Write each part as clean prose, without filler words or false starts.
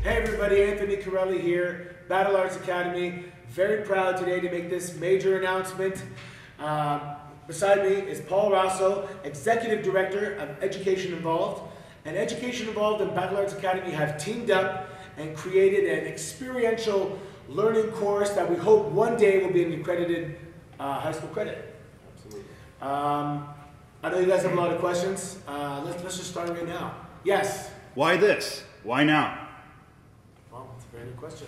Hey everybody, Anthony Carelli here, Battle Arts Academy. Very proud today to make this major announcement. Beside me is Paul Raso, Executive Director of Education Involved. And Education Involved and Battle Arts Academy have teamed up and created an experiential learning course that we hope one day will be an accredited high school credit. Absolutely. I know you guys have a lot of questions. Let's just start right now. Yes? Why this? Why now? Well, that's a very good question.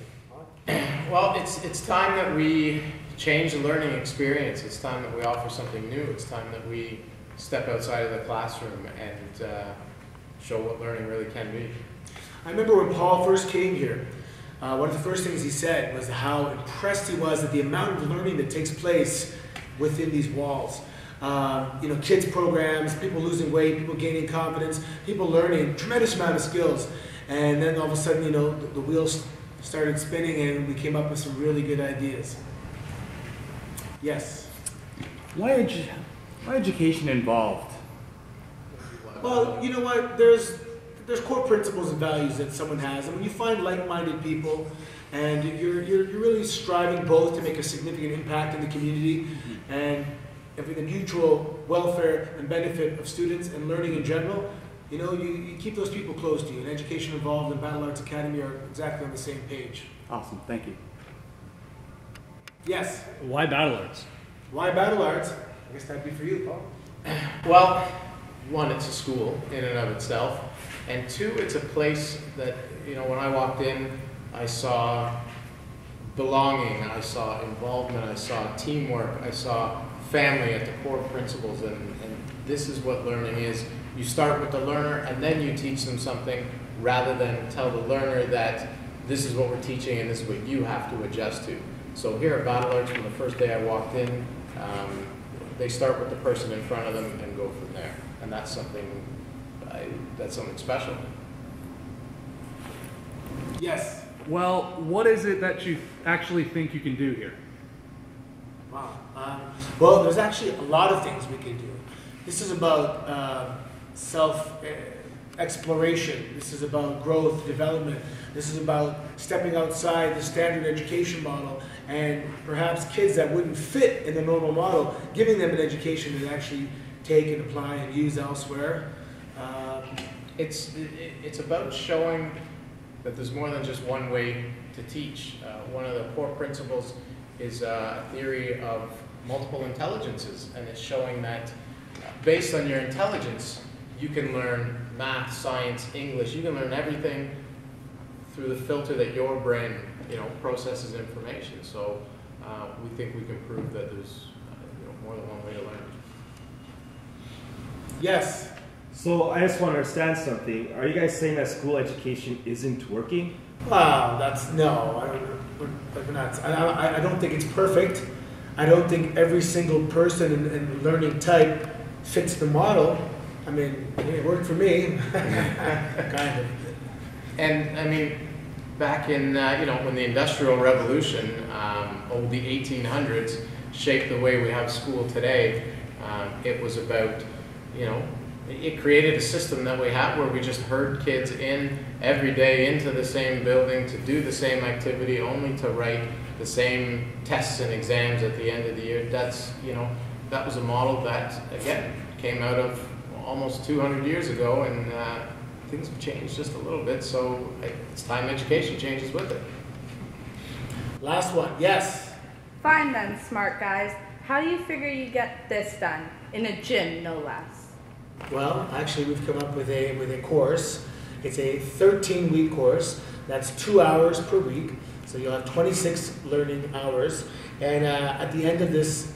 Well, it's time that we change the learning experience. It's time that we offer something new. It's time that we step outside of the classroom and show what learning really can be. I remember when Paul first came here, one of the first things he said was how impressed he was at the amount of learning that takes place within these walls. Kids programs, people losing weight, people gaining confidence, people learning tremendous amount of skills. And then all of a sudden, the wheels started spinning and we came up with some really good ideas. Yes? Why education involved? Well, you know what? There's core principles and values that someone has. And when you find like-minded people and you're really striving both to make a significant impact in the community and for the mutual welfare and benefit of students and learning in general, you keep those people close to you. And Education Involved and Battle Arts Academy are exactly on the same page. Awesome, thank you. Yes? Why Battle Arts? Why Battle Arts? I guess that'd be for you, Paul. Well, one, it's a school in and of itself. And two, it's a place that, when I walked in, I saw belonging, I saw involvement, I saw teamwork, I saw family at the core principles, and this is what learning is. You start with the learner and then you teach them something rather than tell the learner that this is what we're teaching and this is what you have to adjust to. So here at Battle Arts, from the first day I walked in, they start with the person in front of them and go from there. And that's something special. Yes? Well, what is it that you actually think you can do here? Wow. Well, there's actually a lot of things we can do. This is about self-exploration. This is about growth, development. This is about stepping outside the standard education model and perhaps kids that wouldn't fit in the normal model, giving them an education to actually take and apply and use elsewhere. It's about showing that there's more than just one way to teach. One of the core principles is a theory of multiple intelligences, and it's showing that based on your intelligence, you can learn math, science, English. You can learn everything through the filter that your brain, processes information. So we think we can prove that there's more than one way to learn. Yes. So I just want to understand something. Are you guys saying that school education isn't working? Wow, no. I don't think it's perfect. I don't think every single person and learning type fits the model. I mean, it worked for me, kind of. And back in when the Industrial Revolution, the 1800s, shaped the way we have school today. It was about it created a system that we have where we just herd kids in every day into the same building to do the same activity, only to write the same tests and exams at the end of the year. That was a model that, again, came out of almost 200 years ago, and things have changed just a little bit, so it's time education changes with it. Last one, yes? Fine then, smart guys. How do you figure you get this done? In a gym, no less. Well, actually, we've come up with a course. It's a 13-week course. That's 2 hours per week. So you'll have 26 learning hours. And at the end of this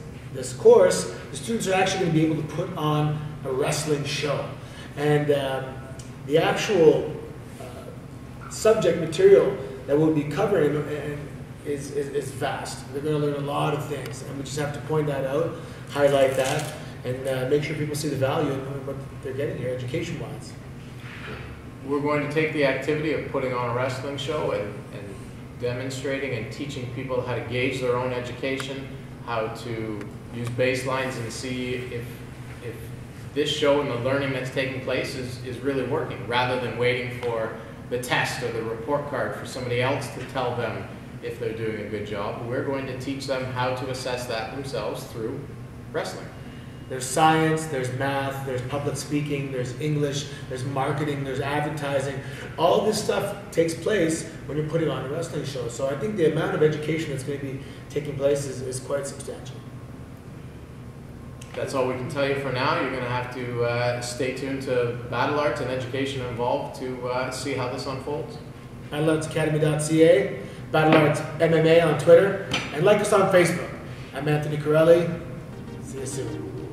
course, the students are actually going to be able to put on a wrestling show. And the actual subject material that we'll be covering is vast. They're going to learn a lot of things. And we just have to point that out, highlight that, and make sure people see the value in what they're getting here education-wise. We're going to take the activity of putting on a wrestling show and demonstrating and teaching people how to gauge their own education, how to use baselines and see if this show and the learning that's taking place is really working, rather than waiting for the test or the report card for somebody else to tell them if they're doing a good job. We're going to teach them how to assess that themselves through wrestling. There's science, there's math, there's public speaking, there's English, there's marketing, there's advertising. All this stuff takes place when you're putting on a wrestling show. So I think the amount of education that's going to be taking place is quite substantial. That's all we can tell you for now. You're going to have to stay tuned to Battle Arts and education involved to see how this unfolds. BattleArtsAcademy.ca, Battle Arts MMA on Twitter, and like us on Facebook. I'm Anthony Carelli. See you soon.